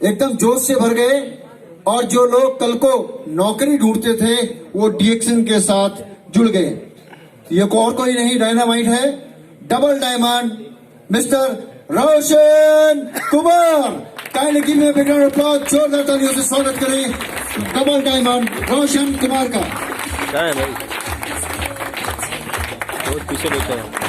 एकदम जोश से भर गए और जो लोग कल को नौकरी ढूंढते थे वो डीएक्शन के साथ जुड़ गए। ये और कोई नहीं, डायनामाइट है, double diamond mister Roshan Kumar. Kindly give me a big round of applause, जोरदार तालियों से स्वागत करें डबल डायमंड रोशन कुमार का। क्या है भाई, बहुत पीछे बैठे हैं।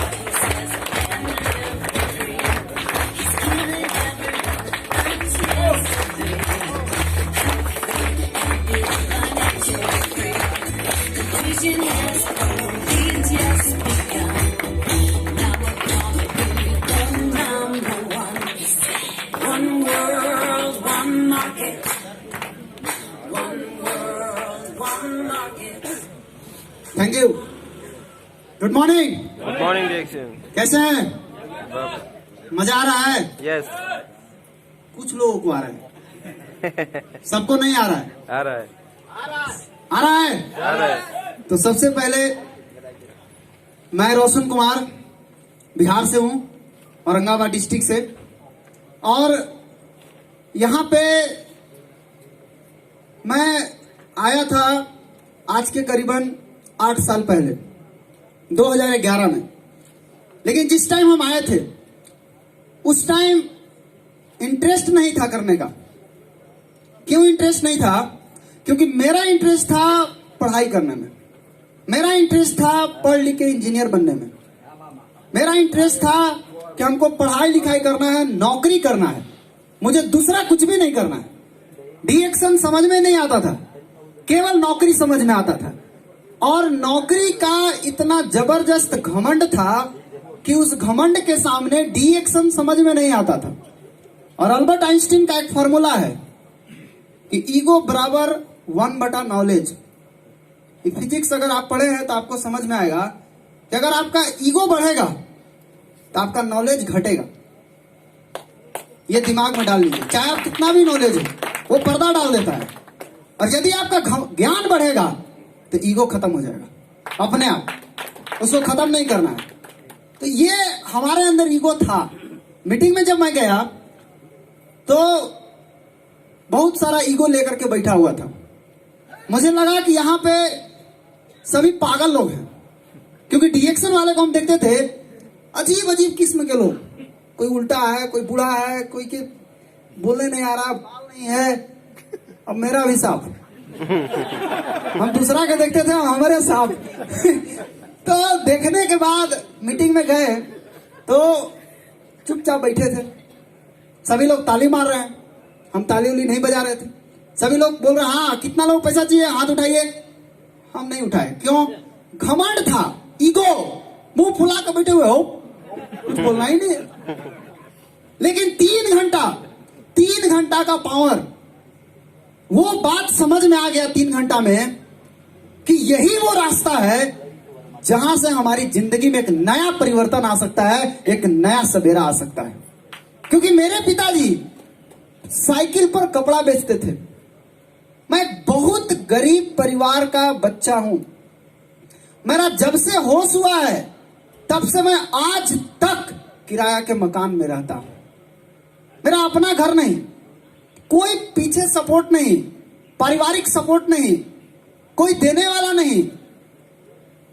Thank you. Good morning. Good morning डिएक्शन। कैसे हैं? मजा आ रहा है? यस। कुछ लोगों को आ रहा है, सबको नहीं आ रहा है। आ रहा है, आ रहा है। आ रहा है। तो सबसे पहले मैं रोशन कुमार बिहार से हूं, औरंगाबाद डिस्ट्रिक्ट से, और यहां पे मैं आया था आज के करीबन 8 साल पहले 2011 में। लेकिन जिस टाइम हम आए थे उस टाइम इंटरेस्ट नहीं था करने का। क्यों इंटरेस्ट नहीं था? क्योंकि मेरा इंटरेस्ट था पढ़ाई करने में, मेरा इंटरेस्ट था पढ़ लिख के इंजीनियर बनने में, मेरा इंटरेस्ट था कि हमको पढ़ाई लिखाई करना है, नौकरी करना है, मुझे दूसरा कुछ भी नहीं करना है। डीएक्शन समझ में नहीं आता था, केवल नौकरी समझ में आता था। और नौकरी का इतना जबरदस्त घमंड था कि उस घमंड के सामने डीएक्शन समझ में नहीं आता था। और अल्बर्ट आइंस्टीन का एक फॉर्मूला है कि ईगो बराबर 1/नॉलेज। फिजिक्स अगर आप पढ़े हैं तो आपको समझ में आएगा कि अगर आपका ईगो बढ़ेगा तो आपका नॉलेज घटेगा। ये दिमाग में डाल लीजिए, चाहे आप कितना भी नॉलेज है वो पर्दा डाल देता है। और यदि आपका ज्ञान बढ़ेगा तो ईगो खत्म हो जाएगा अपने आप, उसको खत्म नहीं करना है। तो ये हमारे अंदर ईगो था। मीटिंग में जब मैं गया तो बहुत सारा ईगो लेकर के बैठा हुआ था। मुझे लगा कि यहाँ पे सभी पागल लोग हैं, क्योंकि डीएक्शन वाले को हम देखते थे अजीब अजीब किस्म के लोग, कोई उल्टा है, कोई बूढ़ा है, कोई के बोलने नहीं आ रहा, बाल नहीं है। अब मेरा भी साफ, हम दूसरा के देखते थे हमारे साफ। तो देखने के बाद मीटिंग में गए तो चुपचाप बैठे थे। सभी लोग ताली मार रहे हैं, हम ताली उली नहीं बजा रहे थे। सभी लोग बोल रहे हैं हाँ कितना लोग पैसा चाहिए, हाथ उठाइए। हम नहीं उठाए। क्यों? घमंड था, ईगो, मुंह फुला कर बैठे हुए हो, कुछ बोलना ही नहीं। लेकिन 3 घंटा का पावर, वो बात समझ में आ गया 3 घंटा में कि यही वो रास्ता है जहां से हमारी जिंदगी में एक नया परिवर्तन आ सकता है, एक नया सवेरा आ सकता है। क्योंकि मेरे पिताजी साइकिल पर कपड़ा बेचते थे। मैं बहुत गरीब परिवार का बच्चा हूं। मेरा जब से होश हुआ है तब से मैं आज तक किराया के मकान में रहता हूं। मेरा अपना घर नहीं, कोई पीछे सपोर्ट नहीं, पारिवारिक सपोर्ट नहीं, कोई देने वाला नहीं।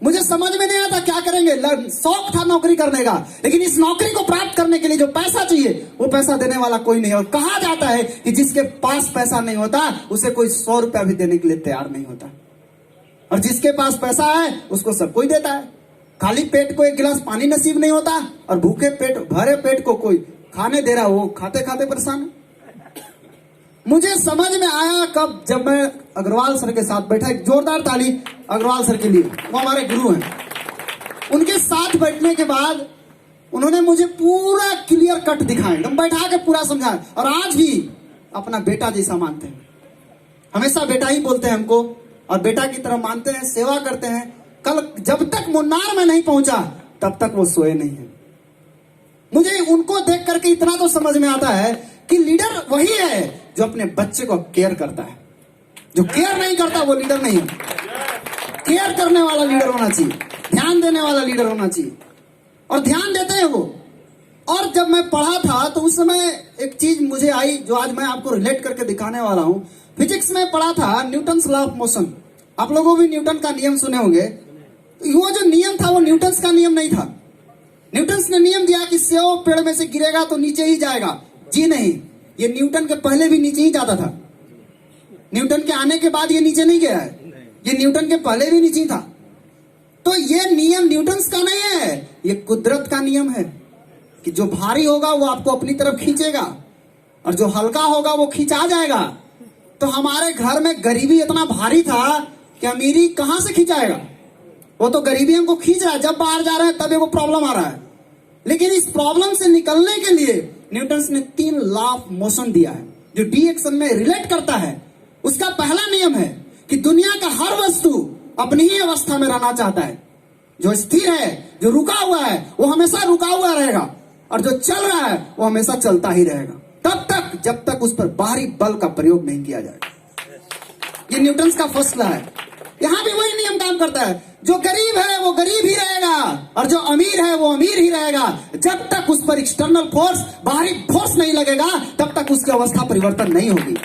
मुझे समझ में नहीं आता क्या करेंगे। शौक था नौकरी करने का, लेकिन इस नौकरी को प्राप्त करने के लिए जो पैसा चाहिए वो पैसा देने वाला कोई नहीं। और कहा जाता है कि जिसके पास पैसा नहीं होता उसे कोई 100 रुपया भी देने के लिए तैयार नहीं होता, और जिसके पास पैसा है उसको सब कोई देता है। खाली पेट को 1 गिलास पानी नसीब नहीं होता, और भूखे पेट, भरे पेट को कोई खाने दे रहा, वो खाते खाते परेशान है। मुझे समझ में आया कब, जब मैं अग्रवाल सर के साथ बैठा। एक जोरदार ताली अग्रवाल सर के लिए, वो हमारे गुरु हैं। उनके साथ बैठने के बाद उन्होंने मुझे पूरा क्लियर कट दिखाया, एकदम बैठा के पूरा समझाया। और आज भी अपना बेटा जैसा मानते हैं, हमेशा बेटा ही बोलते हैं हमको, और बेटा की तरह मानते हैं, सेवा करते हैं। कल जब तक मुन्नार में नहीं पहुंचा तब तक वो सोए नहीं है। मुझे उनको देख करके इतना तो समझ में आता है कि लीडर वही है जो अपने बच्चे को केयर करता है। जो केयर नहीं करता वो लीडर नहीं है। केयर करने वाला लीडर होना चाहिए, ध्यान देने वाला लीडर होना चाहिए। और ध्यान देते हैं वो, और जब मैं पढ़ा था तो उस समय एक चीज मुझे आई जो आज मैं आपको रिलेट करके दिखाने वाला हूं। फिजिक्स में पढ़ा था न्यूटन्स लॉ ऑफ मोशन। आप लोगों भी न्यूटन का नियम सुने होंगे। वो जो नियम था वो न्यूटन्स का नियम नहीं था। न्यूटन्स ने नियम दिया कि सेव पेड़ में से गिरेगा तो नीचे ही जाएगा। जी नहीं, ये न्यूटन के पहले भी नीचे ही जाता था। न्यूटन के आने के बाद ये नीचे नहीं गया है, ये न्यूटन के पहले भी नीचे ही था। तो ये नियम न्यूटन्स का नहीं है, ये कुदरत का नियम है कि जो भारी होगा वो आपको अपनी तरफ खींचेगा और जो हल्का होगा वो खींचा जाएगा। तो हमारे घर में गरीबी इतना भारी था कि अमीरी कहां से खींचाएगा? वो तो गरीबी हमको खींच रहा है। जब बाहर जा रहे हैं तब वो प्रॉब्लम आ रहा है। लेकिन इस प्रॉब्लम से निकलने के लिए न्यूटन ने 3 लॉ ऑफ मोशन दिया है जो डी एक्शन में रिलेट करता है। उसका पहला नियम है कि दुनिया का हर वस्तु अपनी ही अवस्था में रहना चाहता है। जो स्थिर है, जो रुका हुआ है, वो हमेशा रुका हुआ रहेगा और जो चल रहा है वो हमेशा चलता ही रहेगा तब तक जब तक उस पर बाहरी बल का प्रयोग नहीं किया जाएगा। ये न्यूटन का फर्स्ट लॉ है। यहां भी वही नियम काम करता है। जो गरीब है वो गरीब ही रहेगा और जो अमीर है वो अमीर ही रहेगा। जब तक उस पर एक्सटर्नल फोर्स, बाहरी फोर्स नहीं लगेगा तब तक उसकी अवस्था परिवर्तन नहीं होगी।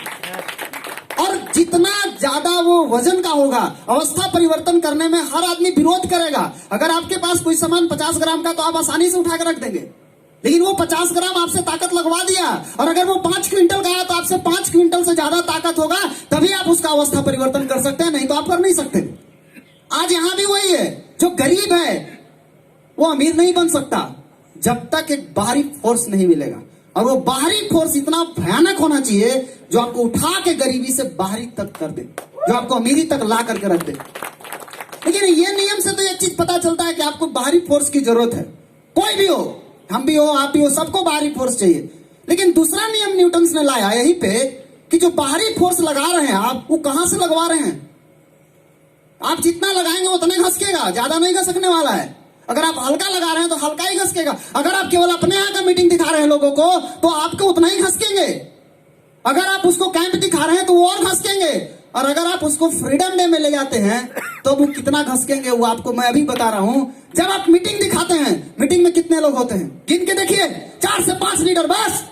और जितना ज्यादा वो वजन का होगा, अवस्था परिवर्तन करने में हर आदमी विरोध करेगा। अगर आपके पास कोई सामान 50 ग्राम का तो आप आसानी से उठा कर रख देंगे, लेकिन वो 50 ग्राम आपसे ताकत लगवा दिया और अगर वो 5 क्विंटल का है तो आपसे 5 क्विंटल से ज्यादा ताकत होगा, तभी आप उसका अवस्था परिवर्तन कर सकते हैं, नहीं तो आप कर नहीं सकते। आज यहां भी वही है। जो गरीब है वो अमीर नहीं बन सकता जब तक एक बाहरी फोर्स नहीं मिलेगा। और वो बाहरी फोर्स इतना भयानक होना चाहिए जो आपको उठा के गरीबी से बाहरी तक कर दे, जो आपको अमीरी तक ला करके रख दे। लेकिन ये नियम से तो एक चीज पता चलता है कि आपको बाहरी फोर्स की जरूरत है। कोई भी हो, हम भी हो, आप भी हो, सबको बाहरी फोर्स चाहिए। लेकिन दूसरा नियम न्यूटन ने लाया यहीं पे कि जो बाहरी फोर्स लगा रहे हैं आप, वो कहां से लगवा रहे हैं? आप जितना लगाएंगे उतना घसकेगा, ज्यादा नहीं घसकने वाला है। अगर आप हल्का लगा रहे हैं तो हल्का ही घसकेगा। अगर आप केवल अपने यहाँ का मीटिंग दिखा रहे हैं लोगों को तो आपको उतना ही घसकेंगे। अगर आप उसको कैंप दिखा रहे हैं तो वो और घसकेंगे। और अगर आप उसको फ्रीडम डे में ले जाते हैं तो वो कितना घसकेंगे वो आपको मैं अभी बता रहा हूं। जब आप मीटिंग दिखाते हैं, मीटिंग में कितने लोग होते हैं गिन के देखिए, 4 से 5 लीडर बस।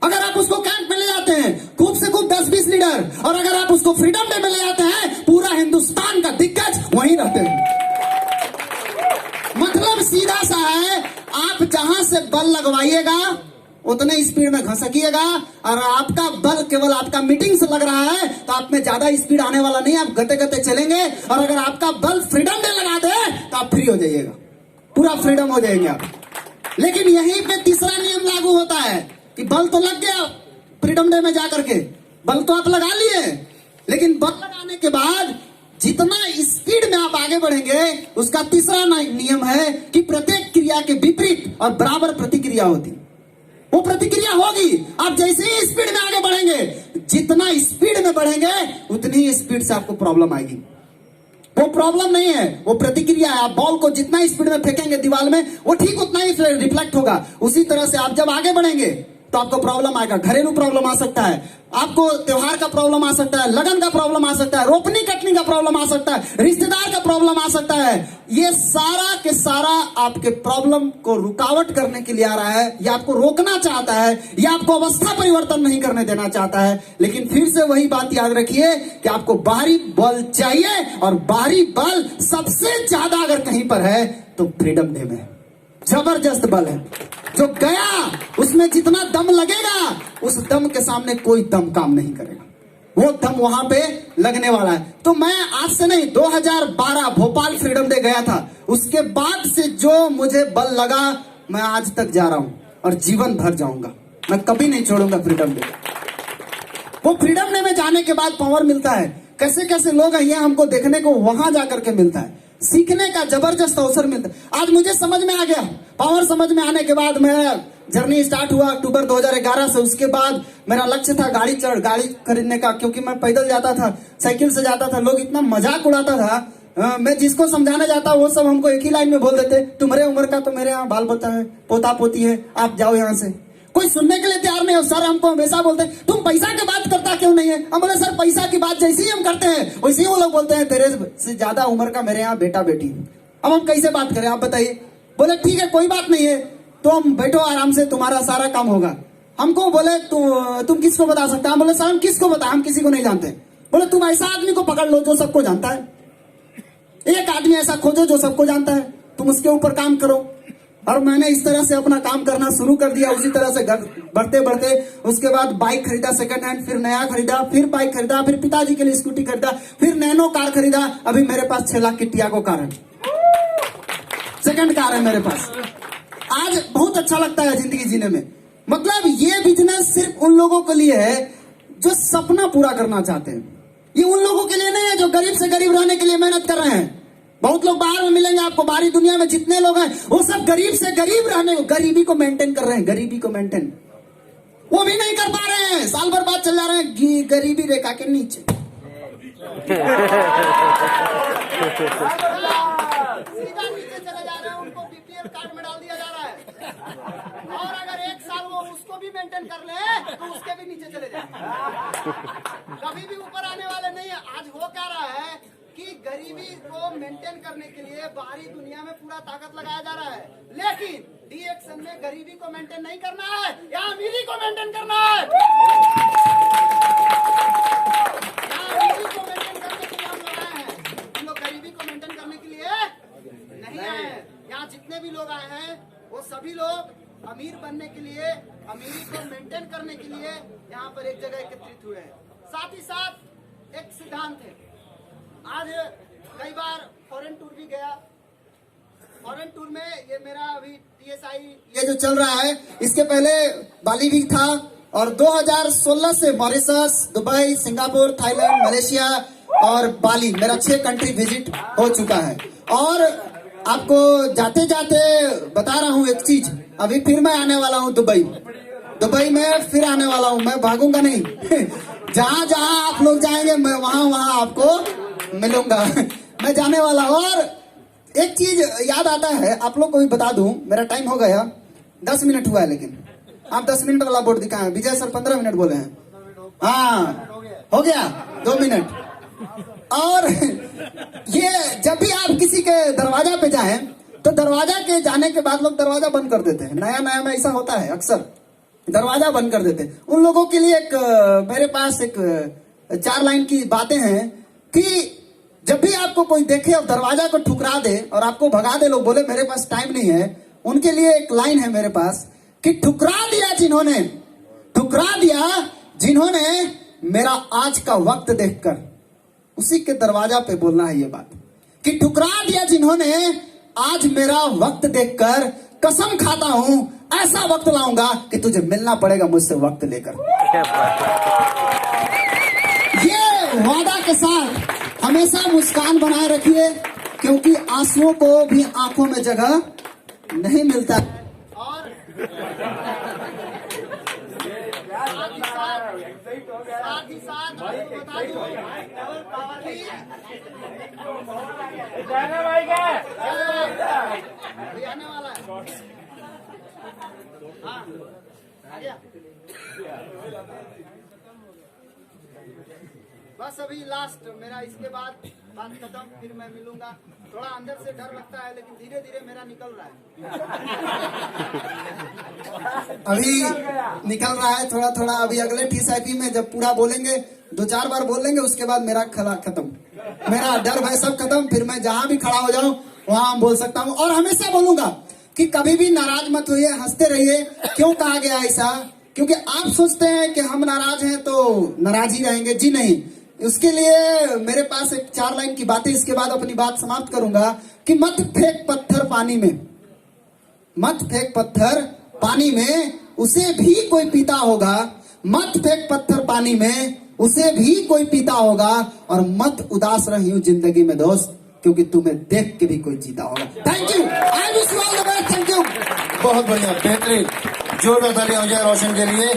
अगर आप उसको कैंप में ले जाते हैं खूब से खूब 10-20 लीडर, और अगर आप उसको फ्रीडम डे में ले जाते हैं पूरा हिंदुस्तान का दिग्गज वहीं रहते हैं। मतलब सीधा सा है, आप जहां से बल लगवाइएगा उतने स्पीड में घसकिएगा। और आपका बल केवल आपका मीटिंग से लग रहा है तो आप में ज्यादा स्पीड आने वाला नहीं, आप गते गते चलेंगे। और अगर आपका बल फ्रीडम डे लगा दे तो आप फ्री हो जाइएगा, पूरा फ्रीडम हो जाएंगे आप। लेकिन यहीं पे तीसरा नियम लागू होता है कि बल तो लग गया फ्रीडम डे में जाकर के, बल तो आप लगा लिए, लेकिन बल लगाने के बाद जितना स्पीड में आप आगे बढ़ेंगे उसका तीसरा नियम है कि प्रत्येक क्रिया के विपरीत और बराबर प्रतिक्रिया होती। वो प्रतिक्रिया होगी। आप जैसे ही स्पीड में आगे बढ़ेंगे, जितना स्पीड में बढ़ेंगे उतनी ही स्पीड से आपको प्रॉब्लम आएगी। वो प्रॉब्लम नहीं है, वो प्रतिक्रिया है। आप बॉल को जितना स्पीड में फेंकेंगे दीवार में वो ठीक उतना ही रिफ्लेक्ट होगा। उसी तरह से आप जब आगे बढ़ेंगे तो आपको प्रॉब्लम आएगा। घरेलू प्रॉब्लम आ सकता है, आपको त्योहार का प्रॉब्लम आ सकता है, लगन का प्रॉब्लम आ सकता है, रोपनी कटनी का प्रॉब्लम आ सकता है, रिश्तेदार का प्रॉब्लम आ सकता है। ये सारा के सारा आपके प्रॉब्लम को रुकावट करने के लिए आ रहा है, या आपको रोकना चाहता है, या आपको अवस्था परिवर्तन नहीं करने देना चाहता है। लेकिन फिर से वही बात याद रखिए कि आपको बाहरी बल चाहिए, और बाहरी बल सबसे ज्यादा अगर कहीं पर है तो फ्रीडम डे में जबरदस्त बल है। जो गया उसमें जितना दम लगेगा उस दम के सामने कोई दम काम नहीं करेगा, वो दम वहां पे लगने वाला है। तो मैं आज से नहीं, 2012 भोपाल फ्रीडम डे गया था, उसके बाद से जो मुझे बल लगा मैं आज तक जा रहा हूं और जीवन भर जाऊंगा, मैं कभी नहीं छोड़ूंगा फ्रीडम डे। वो फ्रीडम डे में जाने के बाद पावर मिलता है। कैसे कैसे लोग हैं हमको देखने को वहां जाकर के मिलता है, सीखने का जबरदस्त अवसर मिलता है। आज मुझे समझ में आ गया, पावर समझ में आने के बाद मेरा जर्नी स्टार्ट हुआ अक्टूबर 2011 से। उसके बाद मेरा लक्ष्य था गाड़ी खरीदने का, क्योंकि मैं पैदल जाता था, साइकिल से जाता था, लोग इतना मजाक उड़ाता था। मैं जिसको समझाने जाता वो सब हमको एक ही लाइन में बोल देते, तुम्हारे उम्र का तो मेरे यहाँ बाल बच्चा है, पोता पोती है, आप जाओ यहाँ से। कोई सुनने के लिए तैयार नहीं हो। सर हमको हमेशा बोलते हैं तुम पैसा की बात करता क्यों नहीं है। हम बोले सर पैसा की बात जैसे ही हम करते हैं वैसे ही वो लोग बोलते हैं तेरे से ज्यादा उम्र का मेरे यहाँ बेटा बेटी है। अब हम कैसे बात करें आप बताइए। बोले ठीक है कोई बात नहीं है, तुम बैठो आराम से, तुम्हारा सारा काम होगा। हमको बोले तुम किसको बता सकते हैं? हम बोले सर हम किसको बता, हम किसी को नहीं जानते। बोले तुम ऐसा आदमी को पकड़ लो जो सबको जानता है, एक आदमी ऐसा खोजो जो सबको जानता है, तुम उसके ऊपर काम करो। और मैंने इस तरह से अपना काम करना शुरू कर दिया। उसी तरह से बढ़ते बढ़ते उसके बाद बाइक खरीदा सेकंड हैंड, फिर नया खरीदा, फिर बाइक खरीदा, फिर पिताजी के लिए स्कूटी खरीदा, फिर नैनो कार खरीदा। अभी मेरे पास 6 लाख की टियागो कार है, सेकंड कार है मेरे पास। आज बहुत अच्छा लगता है जिंदगी जीने में। मतलब ये बिजनेस सिर्फ उन लोगों के लिए है जो सपना पूरा करना चाहते हैं। ये उन लोगों के लिए नहीं है जो गरीब से गरीब रहने के लिए मेहनत कर रहे हैं। बहुत लोग बाहर में मिलेंगे आपको, बाहरी दुनिया में जितने लोग हैं वो सब गरीब से गरीब रहने को, गरीबी को मेंटेन कर रहे हैं, गरीबी को मेंटेन वो भी नहीं कर पा रहे हैं, साल भर बाद चल जा रहे हैं गरीबी रेखा के नीचे। सीधा नीचे चले जा रहे हैं, उनको बीपीएल कार्ड में डाल दिया जा रहा है। और अगर एक साल वो उसको भी मेंटेन कर ले तो उसके भी नीचे चले जाए, कभी भी ऊपर आने वाले नहीं है। आज हो क्या रहा है कि गरीबी को मेंटेन करने के लिए बाहरी दुनिया में पूरा ताकत लगाया जा रहा है, लेकिन डी एक्शन में गरीबी को मेंटेन नहीं करना है, या अमीरी को मेंटेन करना है। अमीरी को मेंटेन करने के लिए हम लोग आए हैं, हम लोग गरीबी को मेंटेन करने के लिए नहीं आए हैं। यहाँ जितने भी लोग आए हैं वो सभी लोग अमीर बनने के लिए, अमीरी को मेंटेन करने के लिए यहाँ पर एक जगह एकत्रित हुए हैं। साथ ही साथ एक सिद्धांत है। आज कई बार फॉरेन टूर भी गया, फॉरेन टूर में ये मेरा अभी TSI ये जो चल रहा है, इसके पहले बाली भी था, और 2016 से Mauritius, Dubai, Singapore, Thailand, Malaysia और बाली, मेरा 6 कंट्री विजिट हो चुका है। और आपको जाते जाते बता रहा हूँ एक चीज, अभी फिर मैं आने वाला हूँ दुबई में फिर आने वाला हूँ, मैं भागूंगा नहीं। जहाँ जहाँ आप लोग जाएंगे मैं वहाँ आपको मिलूंगा। मैं जाने वाला हूँ। और एक चीज याद आता है, आप लोग को भी बता दूं, मेरा टाइम हो गया, 10 मिनट हुआ है, लेकिन आप 10 मिनट वाला बोर्ड दिखाए, विजय सर 15 मिनट बोले हैं। हाँ हो गया 2 मिनट। और ये जब भी आप किसी के दरवाजा पे जाएं तो दरवाजा के जाने के बाद लोग दरवाजा बंद कर देते हैं। नया नया में ऐसा होता है, अक्सर दरवाजा बंद कर देते हैं। उन लोगों के लिए एक मेरे पास एक 4 लाइन की बातें हैं कि जब भी आपको कोई देखे और दरवाजा को ठुकरा दे और आपको भगा दे, लोग बोले मेरे पास टाइम नहीं है, उनके लिए एक लाइन है मेरे पास कि ठुकरा दिया जिन्होंने मेरा आज का वक्त देखकर, उसी के दरवाजा पे बोलना है ये बात कि ठुकरा दिया जिन्होंने आज मेरा वक्त देखकर, कसम खाता हूं ऐसा वक्त लाऊंगा कि तुझे मिलना पड़ेगा मुझसे वक्त लेकर। ये वादा के साथ हमेशा मुस्कान बनाए रखिए, क्योंकि आंसुओं को भी आंखों में जगह नहीं मिलता। और साथ ही साथ आपको बता दूं कि आने वाला है। हाँ आ गया। बस अभी लास्ट मेरा, इसके बाद बात खत्म, फिर मैं मिलूंगा। थोड़ा अंदर से डर लगता है, लेकिन धीरे धीरे मेरा निकल रहा है। अभी निकल रहा है थोड़ा थोड़ा। अभी अगले TSIP में जब पूरा बोलेंगे, 2-4 बार बोल लेंगे, उसके बाद मेरा खला खत्म, मेरा डर भय सब खत्म। फिर मैं जहां भी खड़ा हो जाऊं वहां बोल सकता हूं। और हमेशा बोलूंगा कि कभी भी नाराज मत होइए, हंसते रहिए। क्यों कहा गया ऐसा? क्योंकि आप सोचते हैं कि हम नाराज हैं तो नाराज ही रहेंगे। जी नहीं, उसके लिए मेरे पास एक 4 लाइन की बातें, इसके बाद अपनी बात समाप्त करूंगा कि मत फेंक पत्थर पानी में, मत फेंक पत्थर पानी में, उसे भी कोई पीता होगा। मत फेंक पत्थर पानी में, उसे भी कोई पीता होगा। और मत उदास रहियो जिंदगी में दोस्त, क्योंकि तुम्हें देख के भी कोई जीता होगा। Thank you, I wish you all the best. Thank you. बहुत बढ़िया, बेहतरीन, जोरदार तालियां हो जाए रोशन के लिए।